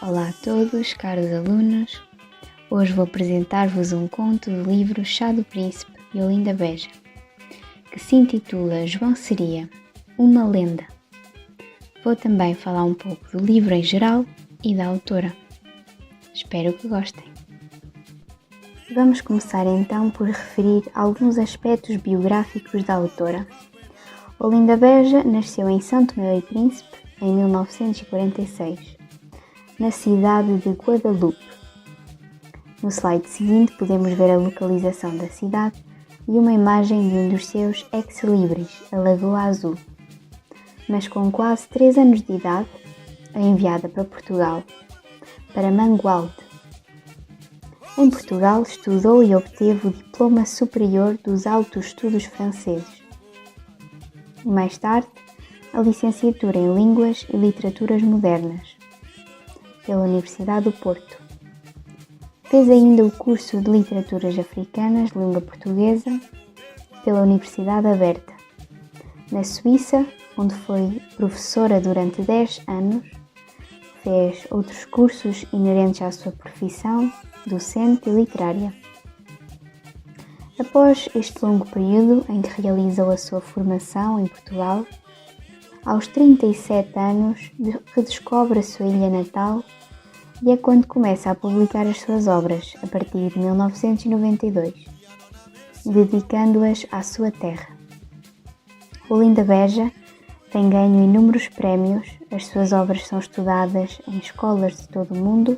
Olá a todos, caros alunos. Hoje vou apresentar-vos um conto do livro Chá do Príncipe de Olinda Beja, que se intitula João Seria, uma lenda. Vou também falar um pouco do livro em geral e da autora. Espero que gostem. Vamos começar então por referir alguns aspectos biográficos da autora. Olinda Beja nasceu em São Tomé e Príncipe em 1946, na cidade de Guadalupe. No slide seguinte podemos ver a localização da cidade e uma imagem de um dos seus ex-libris, a Lagoa Azul. Mas com quase 3 anos de idade, é enviada para Portugal, para Mangualde. Em Portugal estudou e obteve o diploma superior dos altos estudos franceses. E mais tarde, a licenciatura em Línguas e Literaturas Modernas, pela Universidade do Porto. Fez ainda o curso de Literaturas Africanas de Língua Portuguesa pela Universidade Aberta. Na Suíça, onde foi professora durante 10 anos, fez outros cursos inerentes à sua profissão, docente e literária. Após este longo período em que realizou a sua formação em Portugal, aos 37 anos redescobre a sua ilha natal e é quando começa a publicar as suas obras, a partir de 1992, dedicando-as à sua terra. Olinda Beja tem ganho inúmeros prémios, as suas obras são estudadas em escolas de todo o mundo,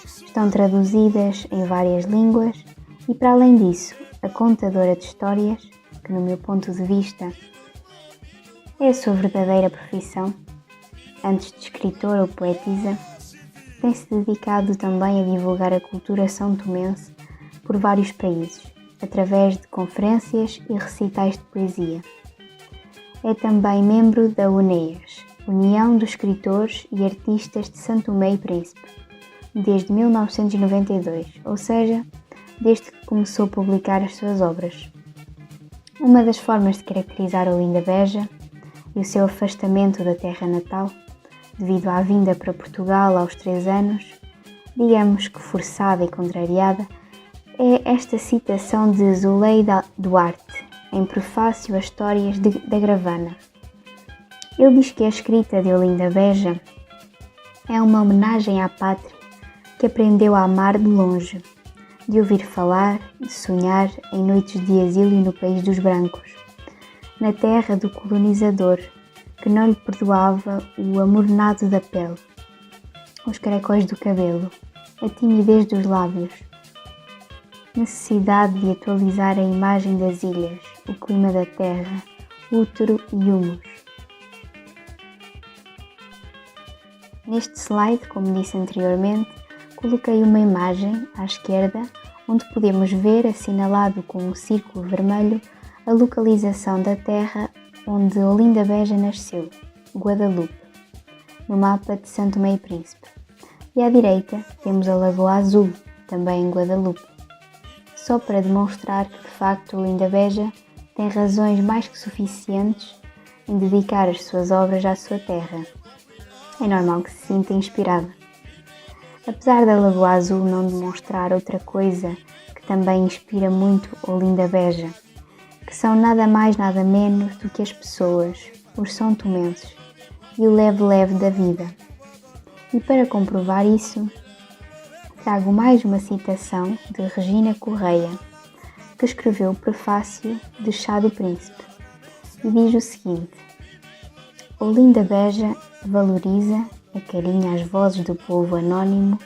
estão traduzidas em várias línguas e, para além disso, a contadora de histórias, que no meu ponto de vista é a sua verdadeira profissão, antes de escritora ou poetisa, tem-se dedicado também a divulgar a cultura são-tomense por vários países, através de conferências e recitais de poesia. É também membro da UNEAS, União dos Escritores e Artistas de São Tomé e Príncipe, desde 1992, ou seja, desde que começou a publicar as suas obras. Uma das formas de caracterizar Olinda Beja e o seu afastamento da terra natal, devido à vinda para Portugal aos 3 anos, digamos que forçada e contrariada, é esta citação de Zuleida Duarte, em prefácio às Histórias da Gravana. Ele diz que a escrita de Olinda Beja é uma homenagem à pátria que aprendeu a amar de longe, de ouvir falar, de sonhar em noites de exílio no país dos brancos, na terra do colonizador, que não lhe perdoava o amornado da pele, os caracóis do cabelo, a timidez dos lábios, necessidade de atualizar a imagem das ilhas, o clima da terra, útero e humus. Neste slide, como disse anteriormente, coloquei uma imagem à esquerda, onde podemos ver, assinalado com um círculo vermelho, a localização da terra onde Olinda Beja nasceu, Guadalupe, no mapa de São Tomé e Príncipe. E à direita temos a Lagoa Azul, também em Guadalupe, só para demonstrar que de facto Olinda Beja tem razões mais que suficientes em dedicar as suas obras à sua terra. É normal que se sinta inspirada. Apesar da Lagoa Azul não demonstrar outra coisa que também inspira muito Olinda Beja, que são nada mais nada menos do que as pessoas, os são-tomenses, e o leve-leve da vida. E para comprovar isso, trago mais uma citação de Regina Correia, que escreveu o prefácio de Chá do Príncipe, e diz o seguinte: Olinda Beja valoriza, acarinha as vozes do povo anónimo,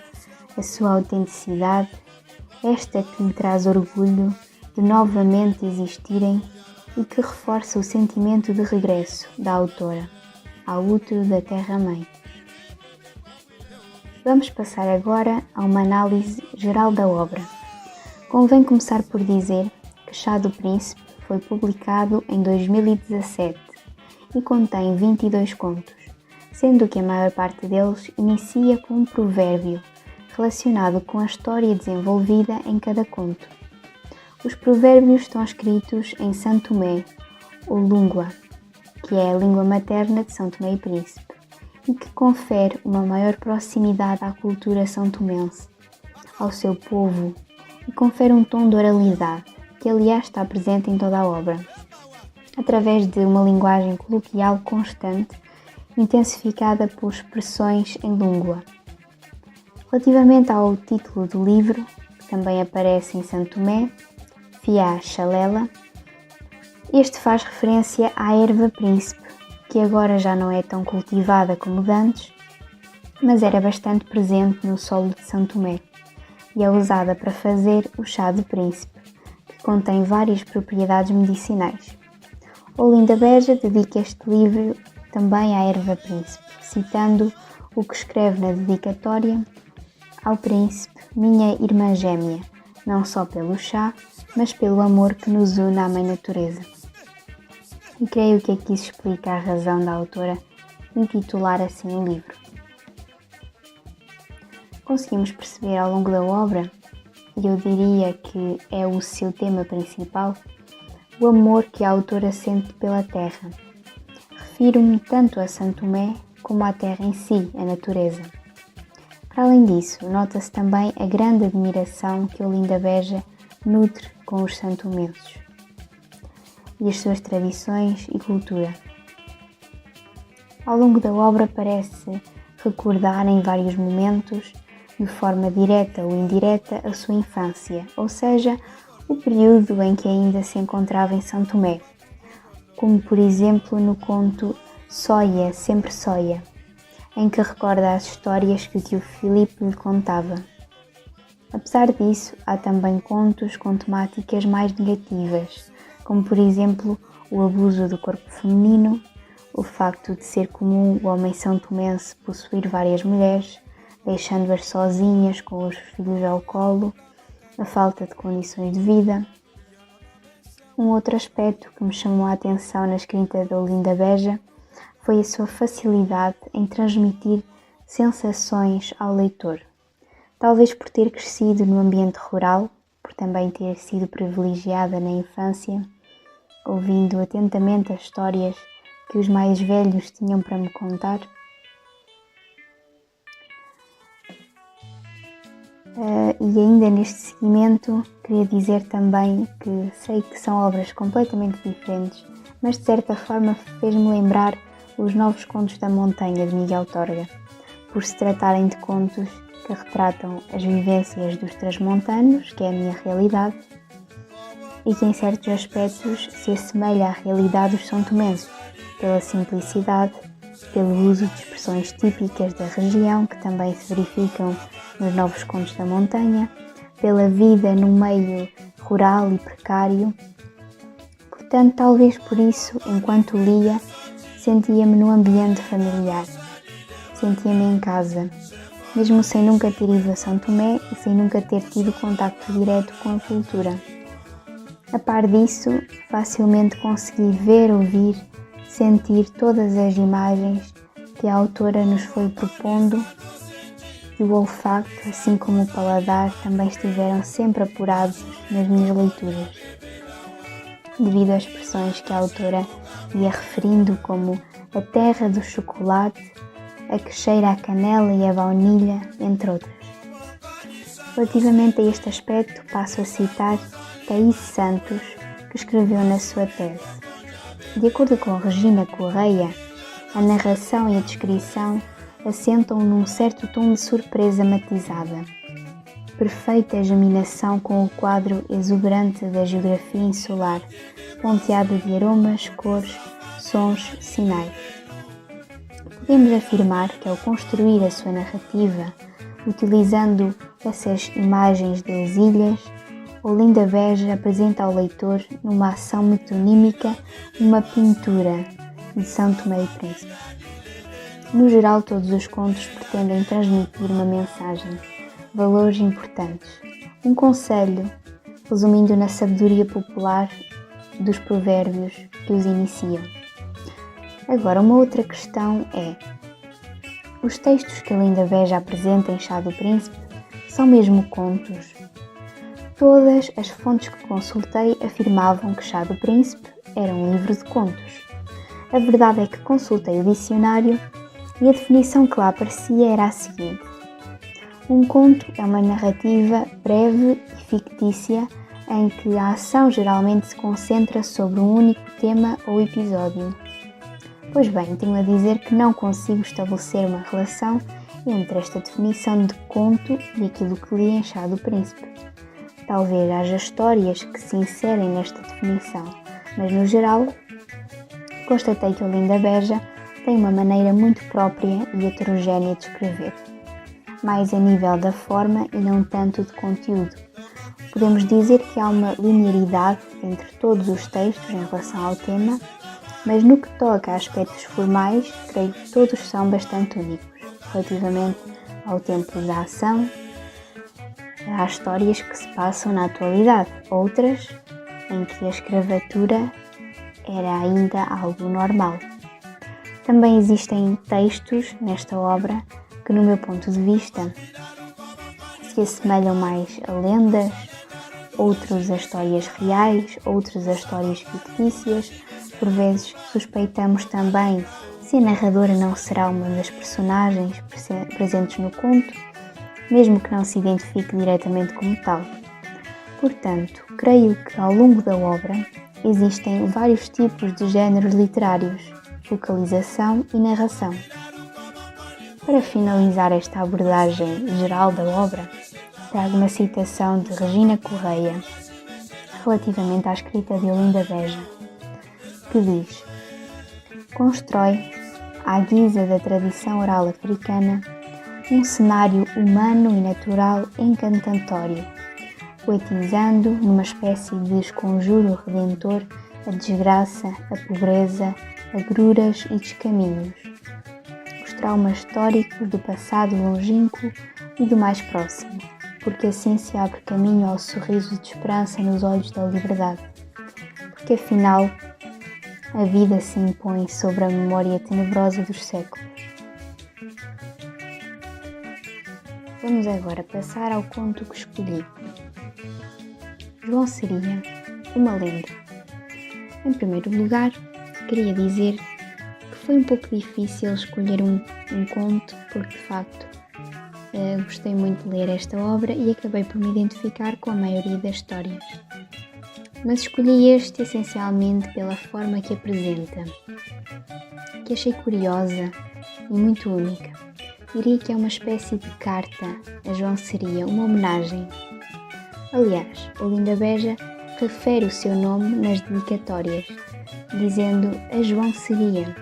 a sua autenticidade, esta que lhe traz orgulho de novamente existirem e que reforça o sentimento de regresso da autora ao útero da Terra-mãe. Vamos passar agora a uma análise geral da obra. Convém começar por dizer que Chá do Príncipe foi publicado em 2017 e contém 22 contos, sendo que a maior parte deles inicia com um provérbio relacionado com a história desenvolvida em cada conto. Os provérbios estão escritos em São Tomé, ou Lungua, que é a língua materna de São Tomé e Príncipe, e que confere uma maior proximidade à cultura são-tomense, ao seu povo, e confere um tom de oralidade, que aliás está presente em toda a obra, através de uma linguagem coloquial constante, intensificada por expressões em língua. Relativamente ao título do livro, que também aparece em Santo Tomé, Fia Chalela, este faz referência à erva príncipe, que agora já não é tão cultivada como antes, mas era bastante presente no solo de São Tomé e é usada para fazer o chá de príncipe, que contém várias propriedades medicinais. Olinda Beja dedica este livro também à erva príncipe, citando o que escreve na dedicatória: ao príncipe, minha irmã gêmea, não só pelo chá, mas pelo amor que nos une à mãe natureza. E creio que aqui se explica a razão da autora intitular assim o livro. Conseguimos perceber ao longo da obra, e eu diria que é o seu tema principal, o amor que a autora sente pela terra. Refiro-me tanto a Santo Tomé como à terra em si, a natureza. Para além disso, nota-se também a grande admiração que Olinda Beja nutre com os santomenses e as suas tradições e cultura. Ao longo da obra parece recordar em vários momentos, de forma direta ou indireta, a sua infância, ou seja, o período em que ainda se encontrava em São Tomé, como por exemplo no conto Soia, Sempre Soia, em que recorda as histórias que o tio Filipe lhe contava. Apesar disso, há também contos com temáticas mais negativas, como por exemplo o abuso do corpo feminino, o facto de ser comum o homem são-tomense possuir várias mulheres, deixando-as sozinhas com os filhos ao colo, a falta de condições de vida. Um outro aspecto que me chamou a atenção na escrita de Olinda Beja foi a sua facilidade em transmitir sensações ao leitor. Talvez por ter crescido no ambiente rural, por também ter sido privilegiada na infância, ouvindo atentamente as histórias que os mais velhos tinham para me contar. E ainda neste seguimento, queria dizer também que sei que são obras completamente diferentes, mas de certa forma fez-me lembrar os Novos Contos da Montanha, de Miguel Torga, por se tratarem de contos que retratam as vivências dos transmontanos, que é a minha realidade, e que em certos aspectos se assemelha à realidade dos são-tomenses, pela simplicidade, pelo uso de expressões típicas da região, que também se verificam nos Novos Contos da Montanha, pela vida no meio rural e precário. Portanto, talvez por isso, enquanto lia, sentia-me num ambiente familiar, sentia-me em casa, mesmo sem nunca ter ido a São Tomé e sem nunca ter tido contacto direto com a cultura. A par disso, facilmente consegui ver, ouvir, sentir todas as imagens que a autora nos foi propondo, e o olfato, assim como o paladar, também estiveram sempre apurados nas minhas leituras, devido às expressões que a autora ia referindo, como a terra do chocolate, a que cheira a canela e a baunilha, entre outras. Relativamente a este aspecto, passo a citar Thaís Santos, que escreveu na sua tese: de acordo com Regina Correia, a narração e a descrição assentam num certo tom de surpresa matizada, perfeita geminação com o quadro exuberante da geografia insular, ponteado de aromas, cores, sons, sinais. Podemos afirmar que, ao construir a sua narrativa, utilizando essas imagens das ilhas, Olinda Beja apresenta ao leitor, numa ação metonímica, uma pintura de São Tomé e Príncipe. No geral, todos os contos pretendem transmitir uma mensagem, valores importantes, um conselho, resumindo na sabedoria popular dos provérbios que os iniciam. Agora, uma outra questão é: os textos que Olinda Beja apresenta em Chá do Príncipe são mesmo contos? Todas as fontes que consultei afirmavam que Chá do Príncipe era um livro de contos. A verdade é que consultei o dicionário E a definição que lá aparecia era a seguinte: um conto é uma narrativa breve e fictícia em que a ação geralmente se concentra sobre um único tema ou episódio. Pois bem, tenho a dizer que não consigo estabelecer uma relação entre esta definição de conto e aquilo que li em Chá do Príncipe. Talvez haja histórias que se inserem nesta definição, mas no geral, constatei que Olinda Beja tem uma maneira muito própria e heterogénea de escrever, mais a nível da forma e não tanto de conteúdo. Podemos dizer que há uma linearidade entre todos os textos em relação ao tema, mas no que toca a aspectos formais, creio que todos são bastante únicos. Relativamente ao tempo da ação, há histórias que se passam na atualidade, outras em que a escravatura era ainda algo normal. Também existem textos nesta obra que, no meu ponto de vista, se assemelham mais a lendas, outros a histórias reais, outros a histórias fictícias. Por vezes suspeitamos também se a narradora não será uma das personagens presentes no conto, mesmo que não se identifique diretamente como tal. Portanto, creio que ao longo da obra existem vários tipos de géneros literários, vocalização e narração. Para finalizar esta abordagem geral da obra, trago uma citação de Regina Correia relativamente à escrita de Olinda Beja, que diz: constrói, à guisa da tradição oral africana, um cenário humano e natural encantatório, poetizando numa espécie de esconjuro redentor a desgraça, a pobreza, agruras e descaminhos, os traumas históricos do passado longínquo e do mais próximo, porque assim se abre caminho ao sorriso de esperança nos olhos da liberdade, porque afinal a vida se impõe sobre a memória tenebrosa dos séculos. Vamos agora passar ao conto que escolhi. João seria uma lenda. Em primeiro lugar, queria dizer que foi um pouco difícil escolher um conto, porque de facto gostei muito de ler esta obra e acabei por me identificar com a maioria das histórias. Mas escolhi este essencialmente pela forma que apresenta, que achei curiosa e muito única. Diria que é uma espécie de carta a João Seria, uma homenagem. Aliás, Olinda Beja refere o seu nome nas dedicatórias, dizendo a João Seria,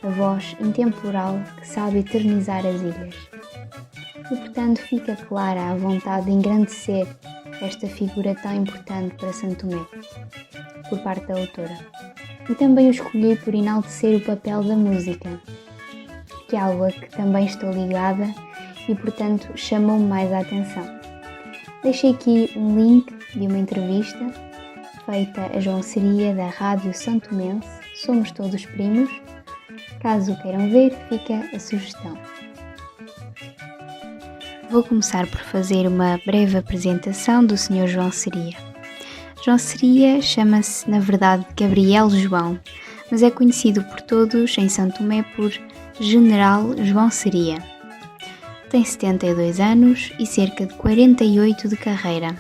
a voz intemporal que sabe eternizar as ilhas. E portanto fica clara a vontade de engrandecer esta figura tão importante para Santo Tomé, por parte da autora. E também o escolhi por enaltecer o papel da música, que é algo a que também estou ligada e portanto chamou-me mais a atenção. Deixei aqui um link de uma entrevista feita a João Seria da Rádio Santomense, Somos Todos Primos. Caso queiram ver, fica a sugestão. Vou começar por fazer uma breve apresentação do Sr. João Seria. João Seria chama-se, na verdade, Gabriel João, mas é conhecido por todos em Santo Tomé por General João Seria. Tem 72 anos e cerca de 48 de carreira.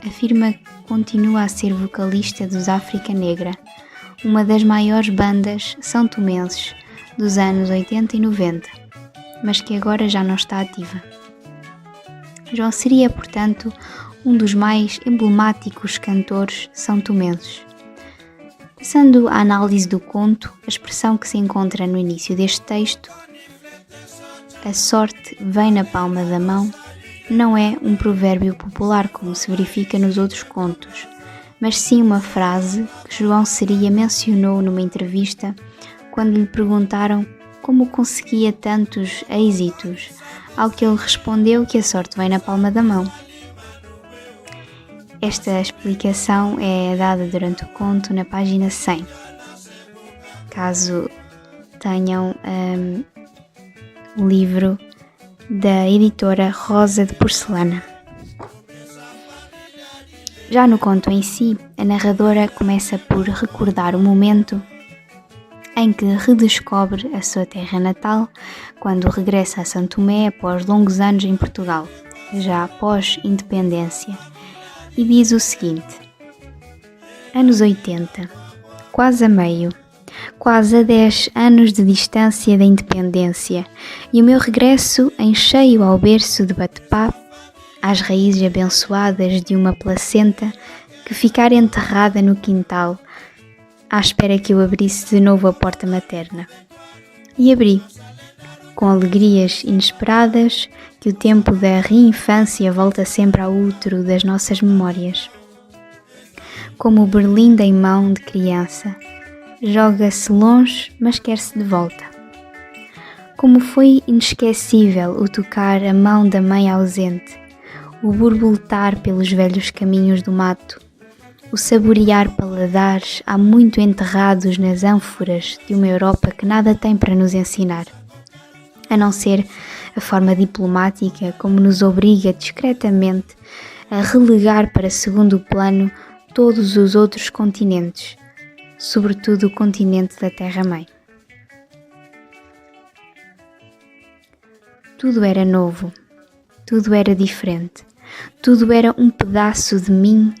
Afirma que continua a ser vocalista dos África Negra, uma das maiores bandas são-tomenses dos anos 80 e 90. Mas que agora já não está ativa. João Seria, portanto, um dos mais emblemáticos cantores são-tomenses. Passando à análise do conto, a expressão que se encontra no início deste texto, a sorte vem na palma da mão, não é um provérbio popular como se verifica nos outros contos, mas sim uma frase que João Seria mencionou numa entrevista quando lhe perguntaram como conseguia tantos êxitos, ao que ele respondeu que a sorte vem na palma da mão. Esta explicação é dada durante o conto na página 100. Caso tenham o livro da editora Rosa de Porcelana. Já no conto em si, a narradora começa por recordar o momento em em que redescobre a sua terra natal quando regressa a São Tomé após longos anos em Portugal, já após independência, e diz o seguinte: anos 80, quase a meio, quase a 10 anos de distância da independência, e o meu regresso em cheio ao berço de bate-papo, às raízes abençoadas de uma placenta que ficara enterrada no quintal, à espera que eu abrisse de novo a porta materna. E abri, com alegrias inesperadas que o tempo da reinfância volta sempre ao útero das nossas memórias. Como o berlinde em mão de criança, joga-se longe, mas quer-se de volta. Como foi inesquecível o tocar a mão da mãe ausente, o borboletar pelos velhos caminhos do mato, o saborear paladares há muito enterrados nas ânforas de uma Europa que nada tem para nos ensinar, a não ser a forma diplomática como nos obriga discretamente a relegar para segundo plano todos os outros continentes, sobretudo o continente da Terra-mãe. Tudo era novo, tudo era diferente, tudo era um pedaço de mim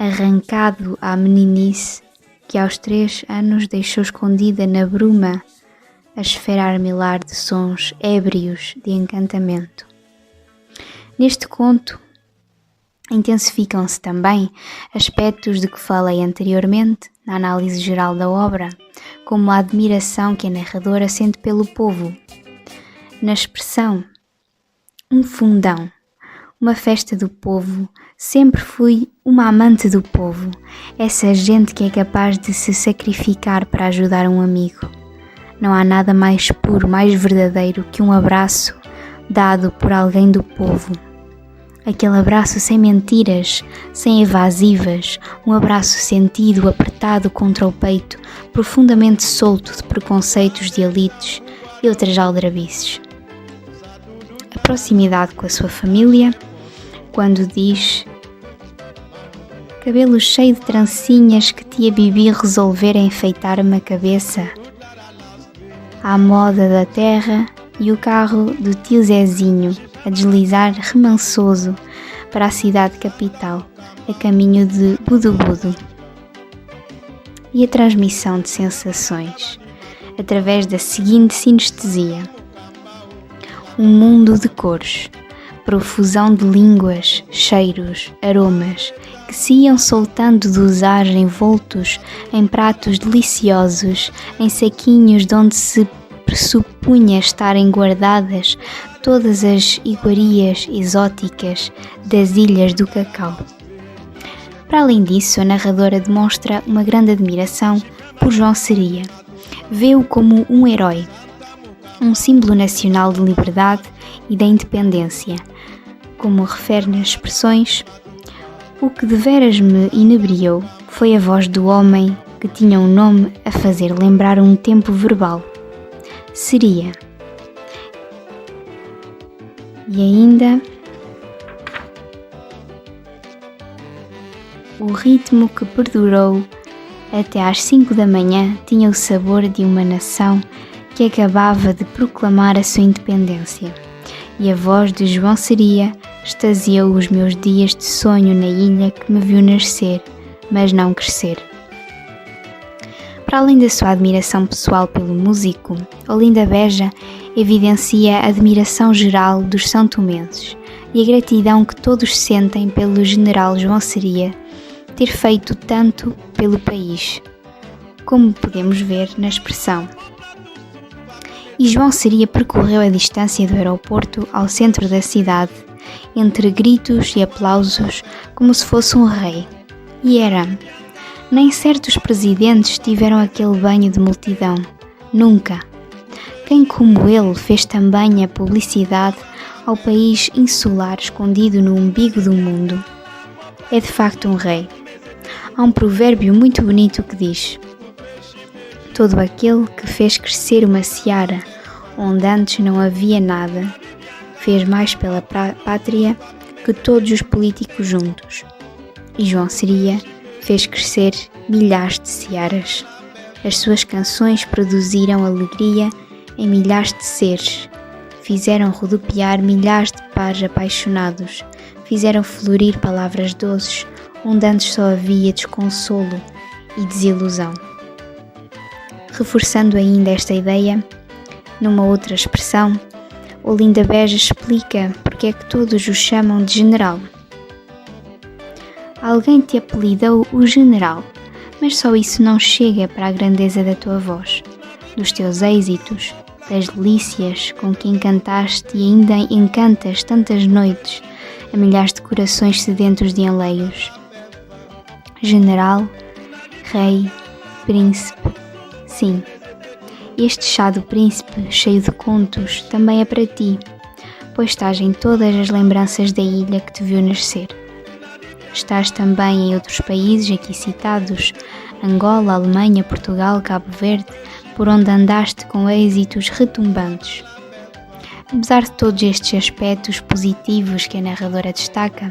arrancado à meninice que aos 3 anos deixou escondida na bruma a esfera armilar de sons ébrios de encantamento. Neste conto intensificam-se também aspectos de que falei anteriormente na análise geral da obra, como a admiração que a narradora sente pelo povo. Na expressão um fundão, uma festa do povo, sempre fui uma amante do povo, essa gente que é capaz de se sacrificar para ajudar um amigo. Não há nada mais puro, mais verdadeiro que um abraço dado por alguém do povo. Aquele abraço sem mentiras, sem evasivas, um abraço sentido, apertado contra o peito, profundamente solto de preconceitos de elites e outras aldrabices. A proximidade com a sua família, quando diz: cabelo cheio de trancinhas que tia Bibi resolvera enfeitar-me a cabeça, à moda da terra, e o carro do tio Zezinho a deslizar remansoso para a cidade capital, a caminho de Budu-Budu. E a transmissão de sensações, através da seguinte sinestesia: um mundo de cores, profusão de línguas, cheiros, aromas, que se iam soltando dosar envoltos em pratos deliciosos, em saquinhos de onde se pressupunha estarem guardadas todas as iguarias exóticas das ilhas do cacau. Para além disso, a narradora demonstra uma grande admiração por João Seria. Vê-o como um herói, um símbolo nacional de liberdade e da independência. Como refere nas expressões: o que deveras me inebriou foi a voz do homem que tinha um nome a fazer lembrar um tempo verbal. Seria. E ainda o ritmo que perdurou até às 5 da manhã tinha o sabor de uma nação que acabava de proclamar a sua independência, e a voz de João Seria extasiou os meus dias de sonho na ilha que me viu nascer, mas não crescer. Para além da sua admiração pessoal pelo músico, Olinda Beja evidencia a admiração geral dos são-tomenses e a gratidão que todos sentem pelo general João Seria ter feito tanto pelo país, como podemos ver na expressão: e João Seria percorreu a distância do aeroporto ao centro da cidade, entre gritos e aplausos, como se fosse um rei. E era. Nem certos presidentes tiveram aquele banho de multidão. Nunca. Quem como ele fez também a publicidade ao país insular escondido no umbigo do mundo. É de facto um rei. Há um provérbio muito bonito que diz: todo aquele que fez crescer uma seara onde antes não havia nada, fez mais pela pátria que todos os políticos juntos. E João Seria fez crescer milhares de searas. As suas canções produziram alegria em milhares de seres, fizeram rodopiar milhares de pares apaixonados, fizeram florir palavras doces, onde antes só havia desconsolo e desilusão. Reforçando ainda esta ideia, numa outra expressão, Olinda Beja explica porque é que todos o chamam de general. Alguém te apelidou o general, mas só isso não chega para a grandeza da tua voz, dos teus êxitos, das delícias com que encantaste e ainda encantas tantas noites a milhares de corações sedentos de enleios. General, rei, príncipe, sim, este chá do príncipe cheio de contos também é para ti, pois estás em todas as lembranças da ilha que te viu nascer. Estás também em outros países aqui citados, Angola, Alemanha, Portugal, Cabo Verde, por onde andaste com êxitos retumbantes. Apesar de todos estes aspectos positivos que a narradora destaca,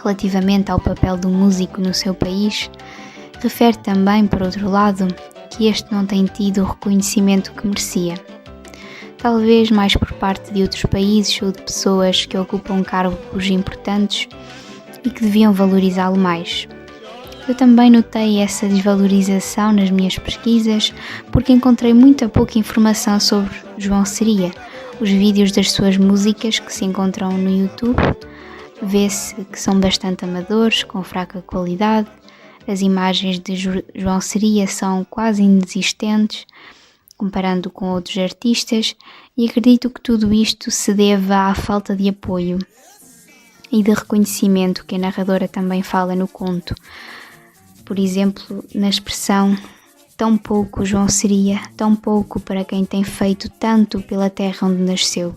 relativamente ao papel do músico no seu país, refere também, por outro lado, que este não tem tido o reconhecimento que merecia. Talvez mais por parte de outros países ou de pessoas que ocupam cargos importantes e que deviam valorizá-lo mais. Eu também notei essa desvalorização nas minhas pesquisas porque encontrei muita pouca informação sobre João Seria. Os vídeos das suas músicas que se encontram no YouTube vê-se que são bastante amadores, com fraca qualidade. As imagens de João Seria são quase inexistentes, comparando com outros artistas, e acredito que tudo isto se deva à falta de apoio e de reconhecimento que a narradora também fala no conto. Por exemplo, na expressão tão pouco João Seria, tão pouco para quem tem feito tanto pela terra onde nasceu.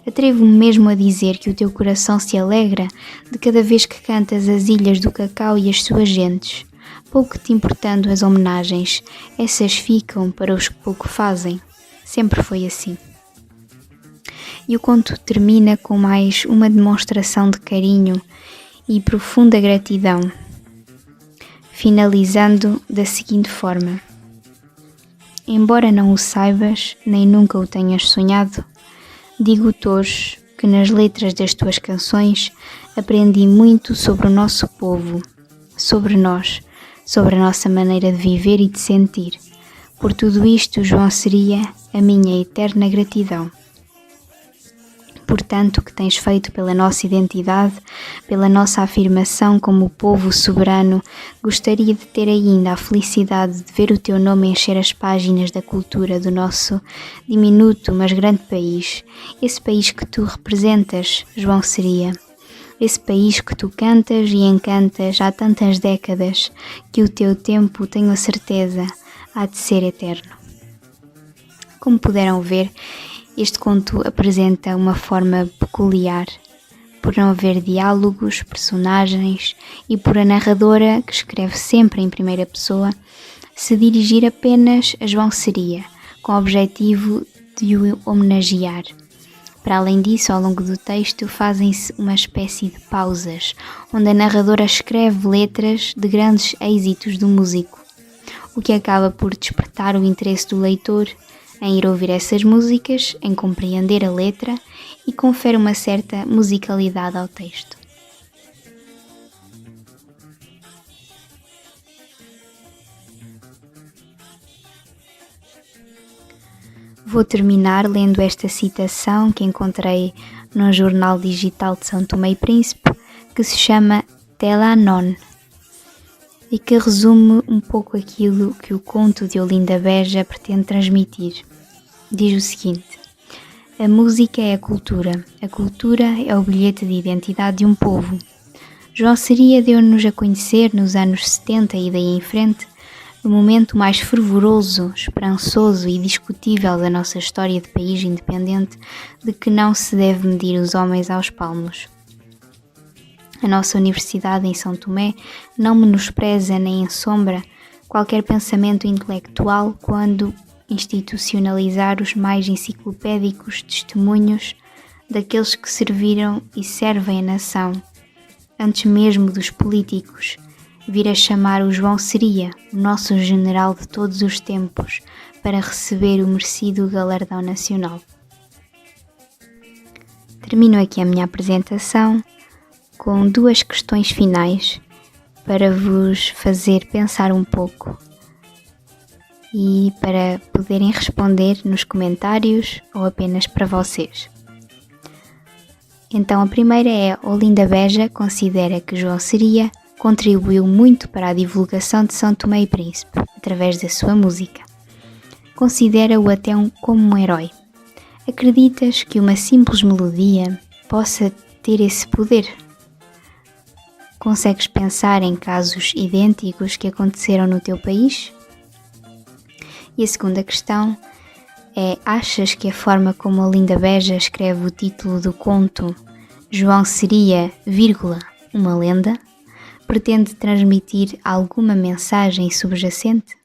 Atrevo-me mesmo a dizer que o teu coração se alegra de cada vez que cantas as Ilhas do Cacau e as suas gentes. Pouco te importando as homenagens, essas ficam para os que pouco fazem. Sempre foi assim. E o conto termina com mais uma demonstração de carinho e profunda gratidão, finalizando da seguinte forma: embora não o saibas, nem nunca o tenhas sonhado, digo-te hoje que nas letras das tuas canções aprendi muito sobre o nosso povo, sobre nós, sobre a nossa maneira de viver e de sentir. Por tudo isto, João, seria a minha eterna gratidão. Por tanto que tens feito pela nossa identidade, pela nossa afirmação como povo soberano, gostaria de ter ainda a felicidade de ver o teu nome encher as páginas da cultura do nosso diminuto, mas grande país. Esse país que tu representas, João Seria. Esse país que tu cantas e encantas há tantas décadas, que o teu tempo, tenho a certeza, há de ser eterno. Como puderam ver, este conto apresenta uma forma peculiar, por não haver diálogos, personagens e por a narradora, que escreve sempre em primeira pessoa, se dirigir apenas a João Seria, com o objetivo de o homenagear. Para além disso, ao longo do texto, fazem-se uma espécie de pausas, onde a narradora escreve letras de grandes êxitos do músico, o que acaba por despertar o interesse do leitor em ir ouvir essas músicas, em compreender a letra e confere uma certa musicalidade ao texto. Vou terminar lendo esta citação que encontrei num jornal digital de São Tomé e Príncipe, que se chama Tela Non, e que resume um pouco aquilo que o conto de Olinda Beja pretende transmitir. Diz o seguinte: a música é a cultura é o bilhete de identidade de um povo. João Seria deu-nos a conhecer nos anos 70 e daí em frente, no momento mais fervoroso, esperançoso e discutível da nossa história de país independente, de que não se deve medir os homens aos palmos. A nossa universidade em São Tomé não menospreza nem ensombra qualquer pensamento intelectual quando institucionalizar os mais enciclopédicos testemunhos daqueles que serviram e servem a nação, antes mesmo dos políticos, vir a chamar o João Seria, o nosso general de todos os tempos, para receber o merecido galardão nacional. Termino aqui a minha apresentação com 2 questões finais para vos fazer pensar um pouco e para poderem responder nos comentários ou apenas para vocês. Então a primeira é: Olinda Beja considera que João Seria contribuiu muito para a divulgação de São Tomé e Príncipe através da sua música. Considera-o até como um herói. Acreditas que uma simples melodia possa ter esse poder? Consegues pensar em casos idênticos que aconteceram no teu país? E a segunda questão é: achas que a forma como Olinda Beja escreve o título do conto João Seria, uma lenda, pretende transmitir alguma mensagem subjacente?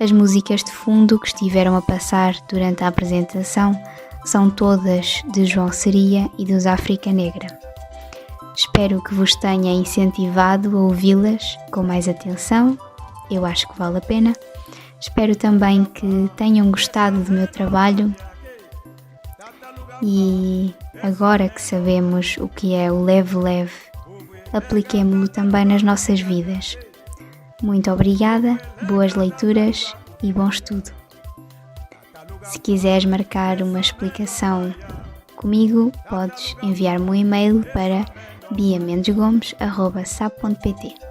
As músicas de fundo que estiveram a passar durante a apresentação são todas de João Seria e dos África Negra. Espero que vos tenha incentivado a ouvi-las com mais atenção, eu acho que vale a pena. Espero também que tenham gostado do meu trabalho e agora que sabemos o que é o leve-leve, apliquemo-lo também nas nossas vidas. Muito obrigada, boas leituras e bom estudo. Se quiseres marcar uma explicação comigo, podes enviar-me um e-mail para biamendesgomes@sap.pt.